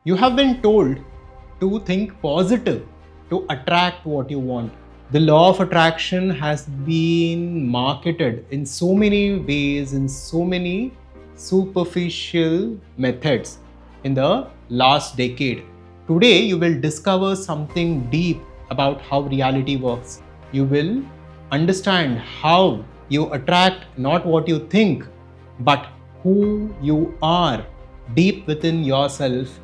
You have been told to think positive to attract what you want. The law of attraction has been marketed in so many ways, in so many superficial methods in the last decade. Today, you will discover something deep about how reality works. You will understand how you attract not what you think, but who you are deep within yourself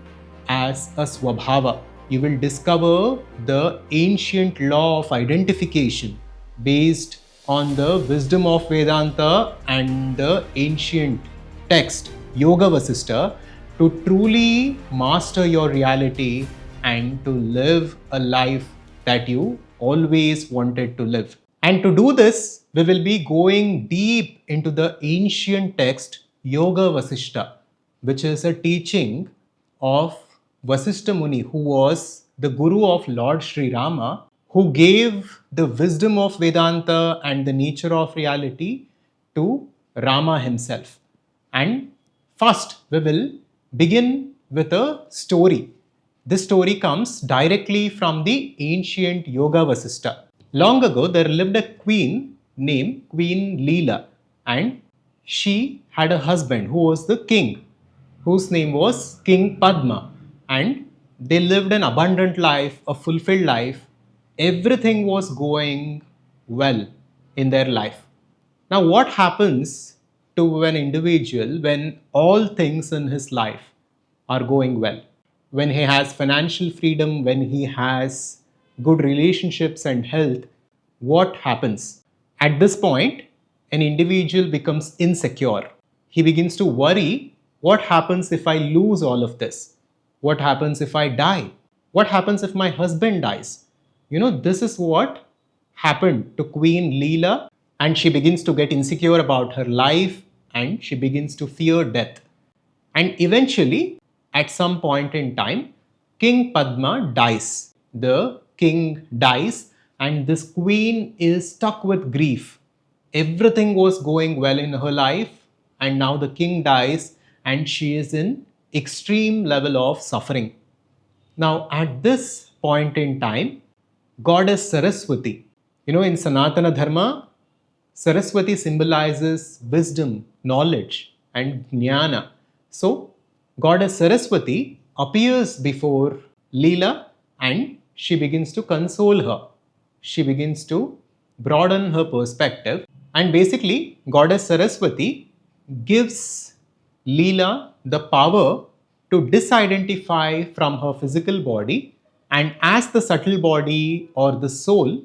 as a swabhava. You will discover the ancient law of identification based on the wisdom of Vedanta and the ancient text Yoga Vasistha to truly master your reality and to live a life that you always wanted to live. And to do this, we will be going deep into the ancient text Yoga Vasistha, which is a teaching of Vasistha Muni, who was the guru of Lord Sri Rama, who gave the wisdom of Vedanta and the nature of reality to Rama himself. And first, we will begin with a story. This story comes directly from the ancient Yoga Vasistha. Long ago, there lived a queen named Queen Leela, and she had a husband who was the king, whose name was King Padma. And they lived an abundant life, a fulfilled life. Everything was going well in their life. Now, what happens to an individual when all things in his life are going well? When he has financial freedom, when he has good relationships and health, what happens? At this point, an individual becomes insecure. He begins to worry, what happens if I lose all of this? What happens if I die? What happens if my husband dies? This is what happened to Queen Leela, and she begins to get insecure about her life and she begins to fear death. And eventually, at some point in time, King Padma dies. The king dies, and this queen is stuck with grief. Everything was going well in her life, and now the king dies, and she is in extreme level of suffering. Now, at this point in time, Goddess Saraswati, in Sanatana Dharma, Saraswati symbolizes wisdom, knowledge, and jnana. So, Goddess Saraswati appears before Leela and she begins to console her. She begins to broaden her perspective. And basically, Goddess Saraswati gives Leela the power to disidentify from her physical body, and as the subtle body or the soul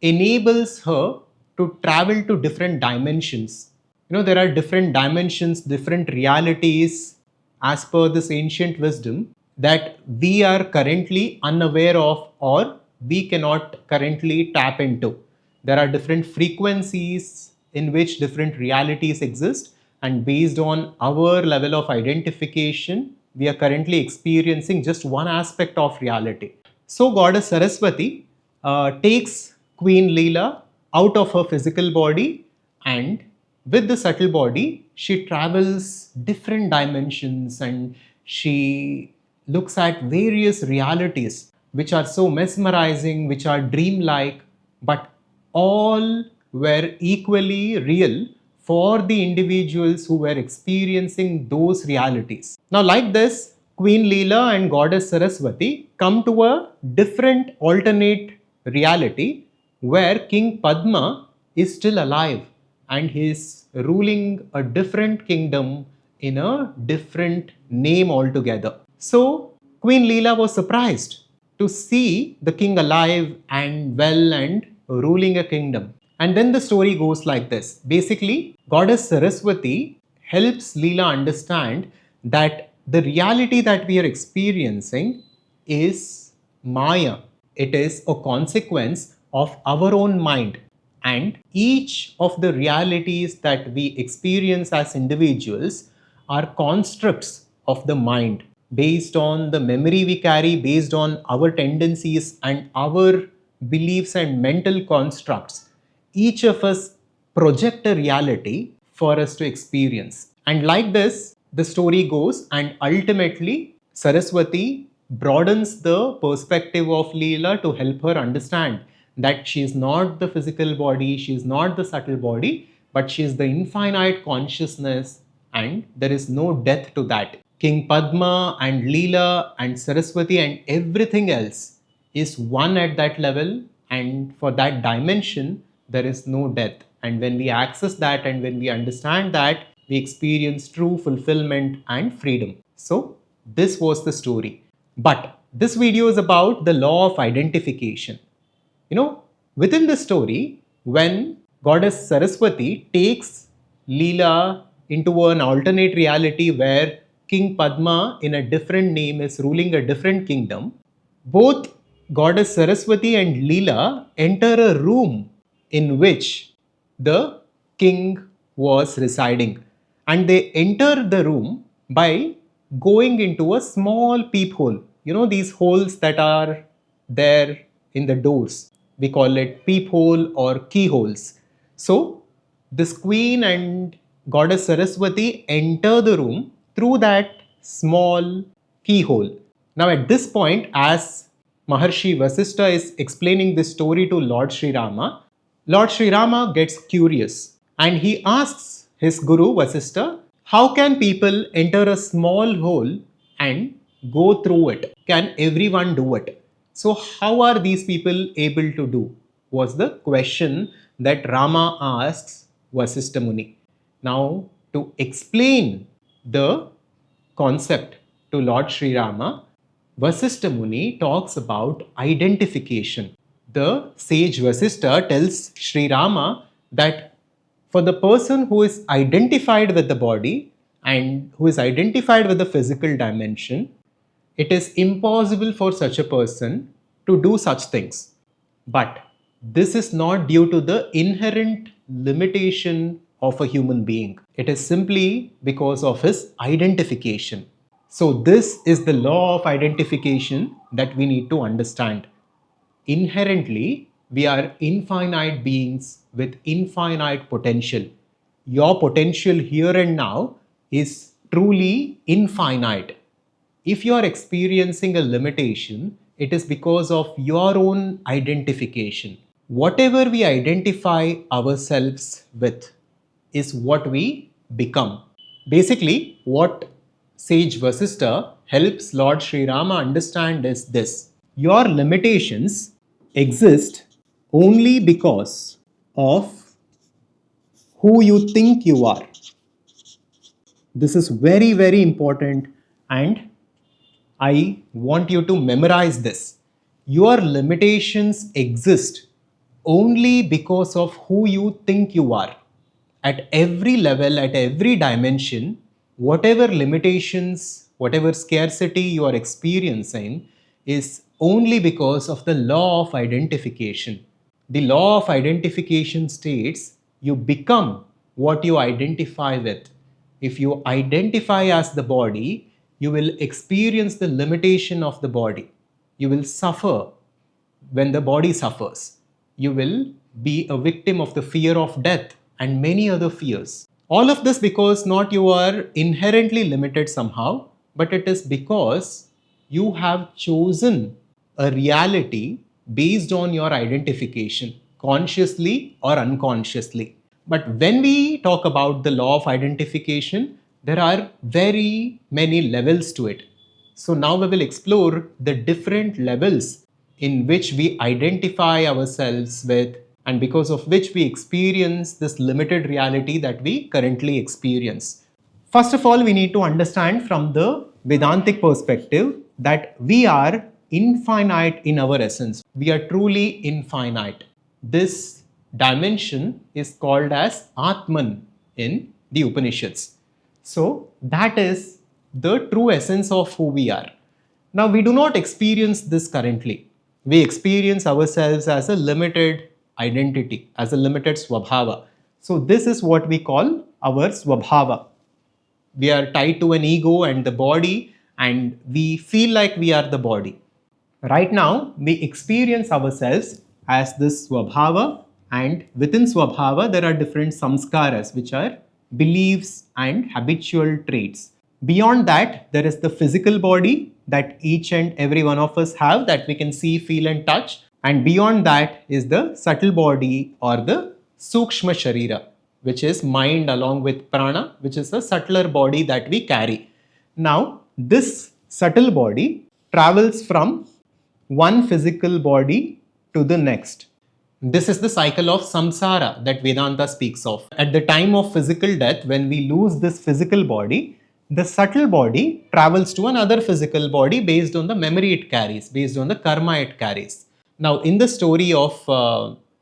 enables her to travel to different dimensions. There are different dimensions, different realities as per this ancient wisdom that we are currently unaware of or we cannot currently tap into. There are different frequencies in which different realities exist, and based on our level of identification, we are currently experiencing just one aspect of reality. So, Goddess Saraswati takes Queen Leela out of her physical body, and with the subtle body, she travels different dimensions and she looks at various realities which are so mesmerizing, which are dreamlike, but all were equally real for the individuals who were experiencing those realities. Now, like this, Queen Leela and Goddess Saraswati come to a different alternate reality where King Padma is still alive and he is ruling a different kingdom in a different name altogether. So, Queen Leela was surprised to see the king alive and well and ruling a kingdom. And then the story goes like this. Basically, Goddess Saraswati helps Leela understand that the reality that we are experiencing is Maya. It is a consequence of our own mind. And each of the realities that we experience as individuals are constructs of the mind based on the memory we carry, based on our tendencies and our beliefs and mental constructs. Each of us project a reality for us to experience. And like this, the story goes, and ultimately, Saraswati broadens the perspective of Leela to help her understand that she is not the physical body, she is not the subtle body, but she is the infinite consciousness, and there is no death to that. King Padma and Leela and Saraswati and everything else is one at that level, and for that dimension, there is no death. And when we access that and when we understand that, we experience true fulfillment and freedom. So, this was the story. But this video is about the law of identification. You know, within the story, when goddess Saraswati takes Leela into an alternate reality where King Padma in a different name is ruling a different kingdom, both goddess Saraswati and Leela enter a room in which the king was residing. And they enter the room by going into a small peephole. You know, these holes that are there in the doors. We call it peephole or keyholes. So, this queen and goddess Saraswati enter the room through that small keyhole. Now, at this point, as Maharshi Vasistha is explaining this story to Lord Sri Rama gets curious and he asks his guru Vasistha, how can people enter a small hole and go through it? Can everyone do it? So, how are these people able to do? Was the question that Rama asks Vasistha Muni. Now, to explain the concept to Lord Sri Rama, Vasistha Muni talks about identification. The sage Vasistha tells Sri Rama that for the person who is identified with the body and who is identified with the physical dimension, it is impossible for such a person to do such things. But this is not due to the inherent limitation of a human being. It is simply because of his identification. So, this is the law of identification that we need to understand. Inherently, we are infinite beings with infinite potential. Your potential here and now is truly infinite. If you are experiencing a limitation, it is because of your own identification. Whatever we identify ourselves with is what we become. Basically, what Sage Vasistha helps Lord Sri Rama understand is this: your limitations exist only because of who you think you are. This is very, very important, and I want you to memorize this. Your limitations exist only because of who you think you are. At every level, at every dimension, whatever limitations, whatever scarcity you are experiencing is only because of the law of identification. The law of identification states you become what you identify with. If you identify as the body, you will experience the limitation of the body. You will suffer when the body suffers. You will be a victim of the fear of death and many other fears. All of this because not you are inherently limited somehow, but it is because you have chosen a reality based on your identification, consciously or unconsciously. But when we talk about the law of identification, there are very many levels to it. So now we will explore the different levels in which we identify ourselves with and because of which we experience this limited reality that we currently experience. First of all, we need to understand from the Vedantic perspective that we are infinite in our essence. We are truly infinite. This dimension is called as Atman in the Upanishads. So, that is the true essence of who we are. Now, we do not experience this currently. We experience ourselves as a limited identity, as a limited swabhava. So, this is what we call our swabhava. We are tied to an ego and the body, and we feel like we are the body. Right now, we experience ourselves as this swabhava, and within swabhava, there are different samskaras, which are beliefs and habitual traits. Beyond that, there is the physical body that each and every one of us have, that we can see, feel and touch. And beyond that is the subtle body, or the sukshma sharira, which is mind along with prana, which is a subtler body that we carry. Now, this subtle body travels from one physical body to the next. This is the cycle of samsara that Vedanta speaks of. At the time of physical death, when we lose this physical body, the subtle body travels to another physical body based on the memory it carries, based on the karma it carries. Now, in the story of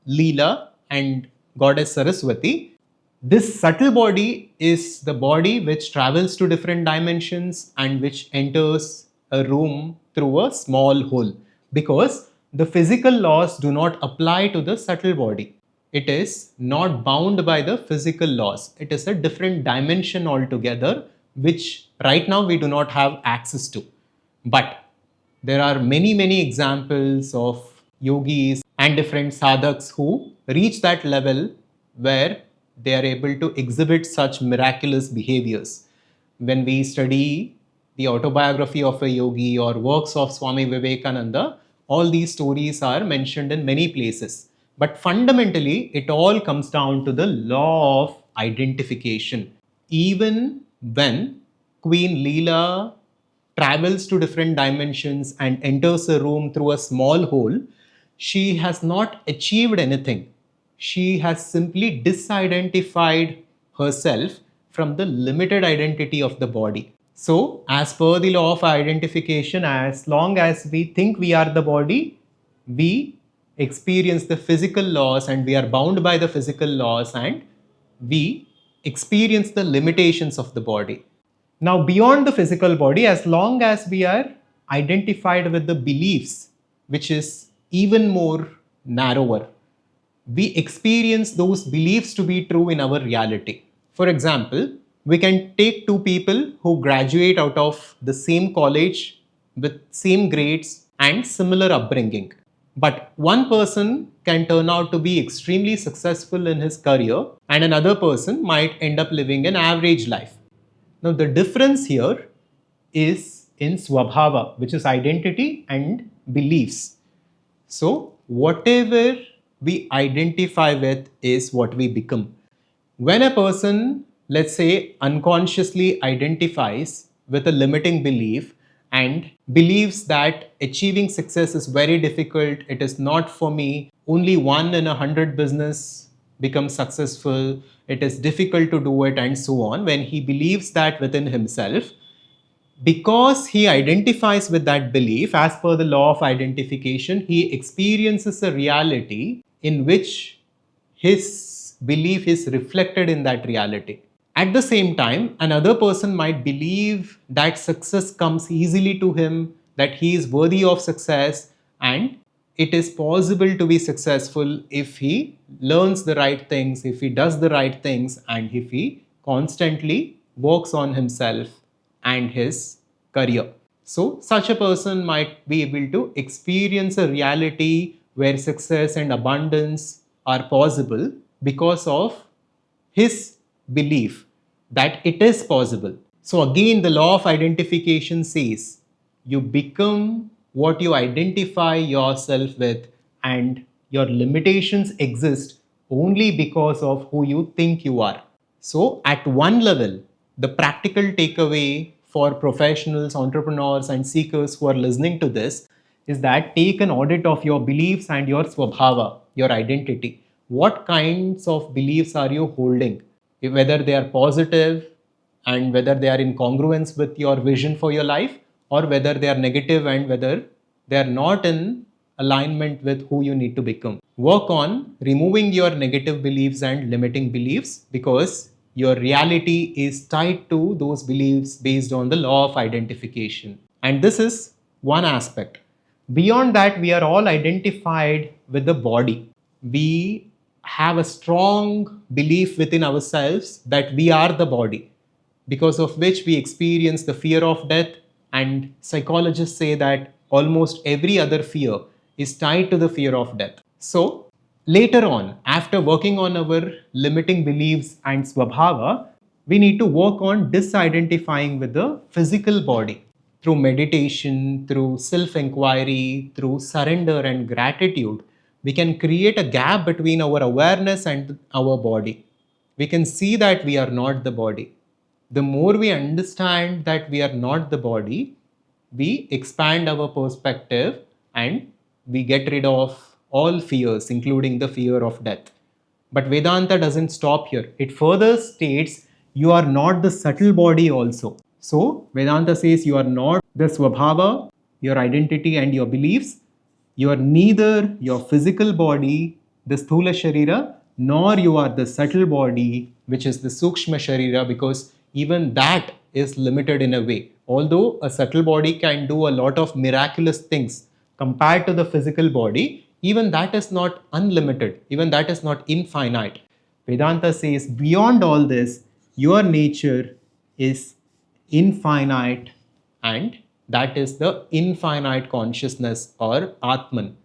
Leela and goddess Saraswati, this subtle body is the body which travels to different dimensions and which enters a room through a small hole, because the physical laws do not apply to the subtle body. It is not bound by the physical laws. It is a different dimension altogether, which right now we do not have access to. But there are many, many examples of yogis and different sadhaks who reach that level where they are able to exhibit such miraculous behaviors. When we study the autobiography of a yogi or works of Swami Vivekananda, all these stories are mentioned in many places. But fundamentally, it all comes down to the law of identification. Even when Queen Leela travels to different dimensions and enters a room through a small hole, she has not achieved anything. She has simply disidentified herself from the limited identity of the body. So, as per the law of identification, as long as we think we are the body, we experience the physical laws and we are bound by the physical laws, and we experience the limitations of the body. Now, beyond the physical body, as long as we are identified with the beliefs, which is even more narrower, we experience those beliefs to be true in our reality. For example, we can take two people who graduate out of the same college with same grades and similar upbringing. But one person can turn out to be extremely successful in his career, and another person might end up living an average life. Now, the difference here is in swabhava, which is identity and beliefs. So, whatever we identify with is what we become. When a person, let's say, unconsciously identifies with a limiting belief and believes that achieving success is very difficult, it is not for me, only 1 in 100 business becomes successful, it is difficult to do it, and so on, when he believes that within himself, because he identifies with that belief, as per the law of identification, he experiences a reality in which his belief is reflected in that reality. At the same time, another person might believe that success comes easily to him, that he is worthy of success, and it is possible to be successful if he learns the right things, if he does the right things, and if he constantly works on himself and his career. So, such a person might be able to experience a reality where success and abundance are possible because of his belief that it is possible. So, again, the law of identification says you become what you identify yourself with, and your limitations exist only because of who you think you are. So, at one level, the practical takeaway for professionals, entrepreneurs, and seekers who are listening to this is that take an audit of your beliefs and your swabhava, your identity. What kinds of beliefs are you holding? Whether they are positive and whether they are in congruence with your vision for your life, or whether they are negative and whether they are not in alignment with who you need to become. Work on removing your negative beliefs and limiting beliefs, because your reality is tied to those beliefs based on the law of identification. And this is one aspect. Beyond that, we are all identified with the body. We have a strong belief within ourselves that we are the body, because of which we experience the fear of death. And psychologists say that almost every other fear is tied to the fear of death. So, later on, after working on our limiting beliefs and swabhava, we need to work on disidentifying with the physical body through meditation, through self inquiry, through surrender and gratitude. We can create a gap between our awareness and our body. We can see that we are not the body. The more we understand that we are not the body, we expand our perspective and we get rid of all fears, including the fear of death. But Vedanta doesn't stop here. It further states you are not the subtle body also. So, Vedanta says you are not the Swabhava, your identity and your beliefs. You are neither your physical body, the Sthula Sharira, nor you are the subtle body, which is the Sukshma Sharira, because even that is limited in a way. Although a subtle body can do a lot of miraculous things compared to the physical body, even that is not unlimited, even that is not infinite. Vedanta says beyond all this, your nature is infinite, and that is the infinite consciousness or Atman.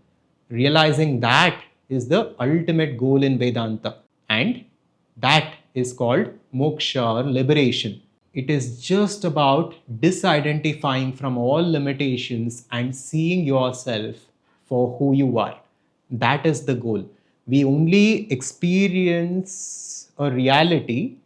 Realizing that is the ultimate goal in Vedanta, and that is called moksha or liberation. It is just about disidentifying from all limitations and seeing yourself for who you are. That is the goal. We only experience a reality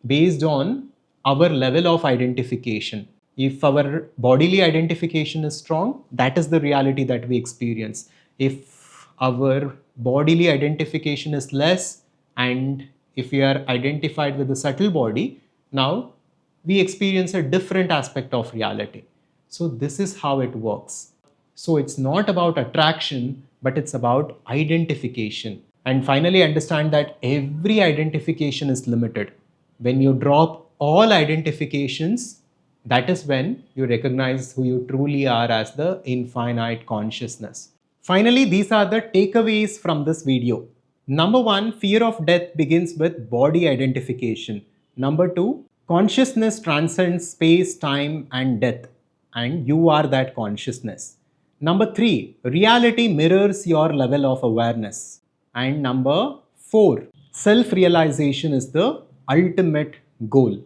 based on our level of identification. If our bodily identification is strong, that is the reality that we experience. If our bodily identification is less, and if we are identified with the subtle body, now we experience a different aspect of reality. So, this is how it works. So, it's not about attraction, but it's about identification. And finally, understand that every identification is limited. When you drop all identifications, that is when you recognize who you truly are as the infinite consciousness. Finally, these are the takeaways from this video. Number one, fear of death begins with body identification. Number two, consciousness transcends space, time, and death, and you are that consciousness. Number three, reality mirrors your level of awareness. And number four, self realization is the ultimate goal.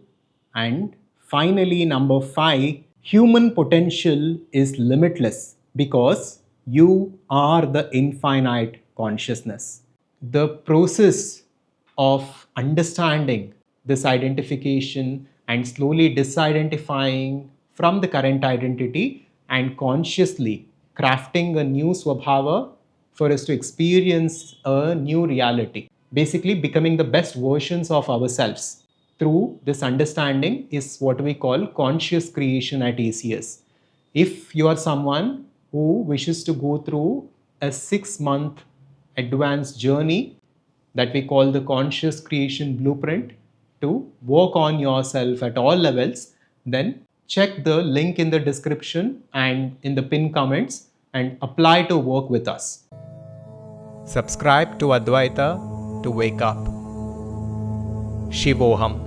And finally, number five, human potential is limitless because you are the infinite consciousness. The process of understanding this identification and slowly disidentifying from the current identity and consciously crafting a new swabhava for us to experience a new reality, basically becoming the best versions of ourselves through this understanding is what we call conscious creation at ACS. If you are someone who wishes to go through a 6-month advanced journey that we call the conscious creation blueprint to work on yourself at all levels, then check the link in the description and in the pinned comments and apply to work with us. Subscribe to Adhvaitha to wake up. Shivoham.